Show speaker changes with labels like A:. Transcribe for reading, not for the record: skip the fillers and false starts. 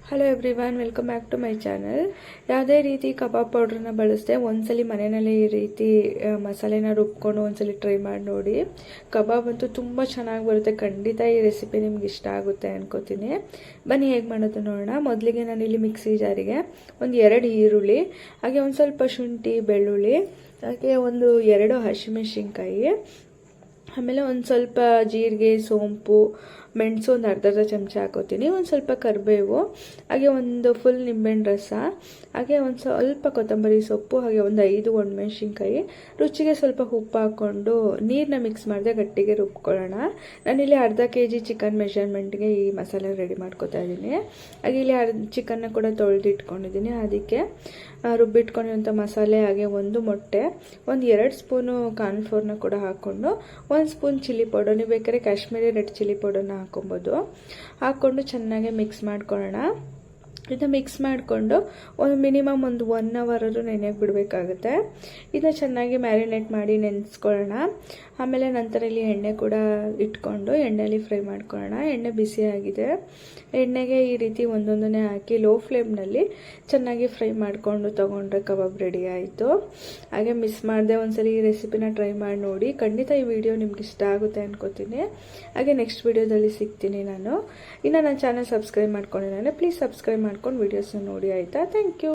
A: Hello everyone, welcome back to my channel. ಯಾವುದೇ ರೀತಿ ಕಬಾಬ್ ಪೌಡ್ರನ್ನ ಬಳಸದೆ ಒಂದ್ಸಲಿ ಮನೆಯಲ್ಲಿ ಈ ರೀತಿ ಮಸಾಲೆನ ರುಬ್ಕೊಂಡು ಒಂದ್ಸಲಿ ಟ್ರೈ ಮಾಡಿ ನೋಡಿ. ಕಬಾಬ್ ಅಂತೂ ತುಂಬ ಚೆನ್ನಾಗಿ ಬರುತ್ತೆ. ಖಂಡಿತ ಈ ರೆಸಿಪಿ ನಿಮ್ಗೆ ಇಷ್ಟ ಆಗುತ್ತೆ ಅನ್ಕೋತೀನಿ. ಬನ್ನಿ ಹೇಗೆ ಮಾಡೋದು ನೋಡೋಣ. ಮೊದಲಿಗೆ ನಾನಿಲ್ಲಿ ಮಿಕ್ಸಿ ಜಾರಿಗೆ ಒಂದು 2 ಈರುಳ್ಳಿ, ಹಾಗೆ ಒಂದು ಸ್ವಲ್ಪ ಶುಂಠಿ ಬೆಳ್ಳುಳ್ಳಿ, ಹಾಗೆ ಒಂದು 2 ಹಸಿಮೆಣಸಿನ್ಕಾಯಿ, ಆಮೇಲೆ ಒಂದು ಸ್ವಲ್ಪ ಜೀರಿಗೆ, ಸೋಂಪು, ಮೆಣಸು ಒಂದು ಅರ್ಧ ಚಮಚ ಹಾಕೋತೀನಿ, ಒಂದು ಸ್ವಲ್ಪ ಕರಿಬೇವು, ಹಾಗೆ ಒಂದು ಫುಲ್ ನಿಂಬೆಹಣ್ಣು ರಸ, ಹಾಗೆ ಒಂದು ಸ್ವಲ್ಪ ಕೊತ್ತಂಬರಿ ಸೊಪ್ಪು, ಹಾಗೆ ಒಂದು 5 ಒಣಮೆಣಸಿನ್ಕಾಯಿ, ರುಚಿಗೆ ಸ್ವಲ್ಪ ಉಪ್ಪು ಹಾಕ್ಕೊಂಡು ನೀರನ್ನ ಮಿಕ್ಸ್ ಮಾಡಿದೆ ಗಟ್ಟಿಗೆ ರುಬ್ಕೊಳ್ಳೋಣ. ನಾನಿಲ್ಲಿ ಅರ್ಧ kg ಚಿಕನ್ ಮೆಷರ್ಮೆಂಟ್ಗೆ ಈ ಮಸಾಲೆ ರೆಡಿ ಮಾಡ್ಕೊತಾ ಇದ್ದೀನಿ. ಹಾಗೆ ಇಲ್ಲಿ ಚಿಕನ್ನ ಕೂಡ ತೊಳೆದಿಟ್ಕೊಂಡಿದ್ದೀನಿ. ಅದಕ್ಕೆ ರುಬ್ಬಿಟ್ಕೊಂಡಿರೋಂಥ ಮಸಾಲೆ, ಹಾಗೆ ಒಂದು ಮೊಟ್ಟೆ, ಒಂದು 2 ಸ್ಪೂನು ಕಾರ್ನ್ಫ್ಲೋರ್ನ ಕೂಡ ಹಾಕ್ಕೊಂಡು 1 ಸ್ಪೂನ್ ಚಿಲ್ಲಿ ಪೌಡರ್, ನೀವು ಬೇಕಾದ್ರೆ ಕಾಶ್ಮೀರಿ ರೆಡ್ ಚಿಲ್ಲಿ ಪೌಡರ್ನ ಹಾಕೊಬೋದು, ಹಾಕ್ಕೊಂಡು ಚೆನ್ನಾಗಿ ಮಿಕ್ಸ್ ಮಾಡ್ಕೊಳ್ಳೋಣ. ಇದನ್ನ ಮಿಕ್ಸ್ ಮಾಡಿಕೊಂಡು ಮಿನಿಮಮ್ ಒಂದು 1 ಅವರ್ ನೆನೆಗೆ ಬಿಡಬೇಕಾಗುತ್ತೆ. ಇದನ್ನ ಚೆನ್ನಾಗಿ ಮ್ಯಾರಿನೇಟ್ ಮಾಡಿ ನೆನೆಸ್ಕೊಳ್ಳೋಣ. ಆಮೇಲೆ ನಂತರ ಇಲ್ಲಿ ಎಣ್ಣೆ ಕೂಡ ಇಟ್ಕೊಂಡು ಎಣ್ಣೆಯಲ್ಲಿ ಫ್ರೈ ಮಾಡ್ಕೊಳ್ಳೋಣ. ಎಣ್ಣೆ ಬಿಸಿ ಆಗಿದೆ. ಎಣ್ಣೆಗೆ ಈ ರೀತಿ ಒಂದೊಂದನ್ನೇ ಹಾಕಿ ಲೋ ಫ್ಲೇಮ್ನಲ್ಲಿ ಚೆನ್ನಾಗಿ ಫ್ರೈ ಮಾಡಿಕೊಂಡು ತೊಗೊಂಡ್ರೆ ಕಬಾಬ್ ರೆಡಿ ಆಯಿತು. ಹಾಗೆ ಮಿಸ್ ಮಾಡದೆ ಒಂದ್ಸಲಿ ಈ ರೆಸಿಪಿನ ಟ್ರೈ ಮಾಡಿ ನೋಡಿ. ಖಂಡಿತ ಈ ವಿಡಿಯೋ ನಿಮ್ಗೆ ಇಷ್ಟ ಆಗುತ್ತೆ ಅನ್ಕೋತೀನಿ. ಹಾಗೆ ನೆಕ್ಸ್ಟ್ ವಿಡಿಯೋದಲ್ಲಿ ಸಿಗ್ತೀನಿ ನಾನು. ಇನ್ನು ನನ್ನ ಚಾನಲ್ ಸಬ್ಸ್ಕ್ರೈಬ್ ಮಾಡ್ಕೊಂಡಿದ್ದಾನೆ, ಪ್ಲೀಸ್ ಸಬ್ಸ್ಕ್ರೈಬ್ ಮಾಡ್ಕೊಂಡು ವಿಡಿಯೋಸ್ನ ನೋಡಿ ಆಯಿತಾ. Thank you.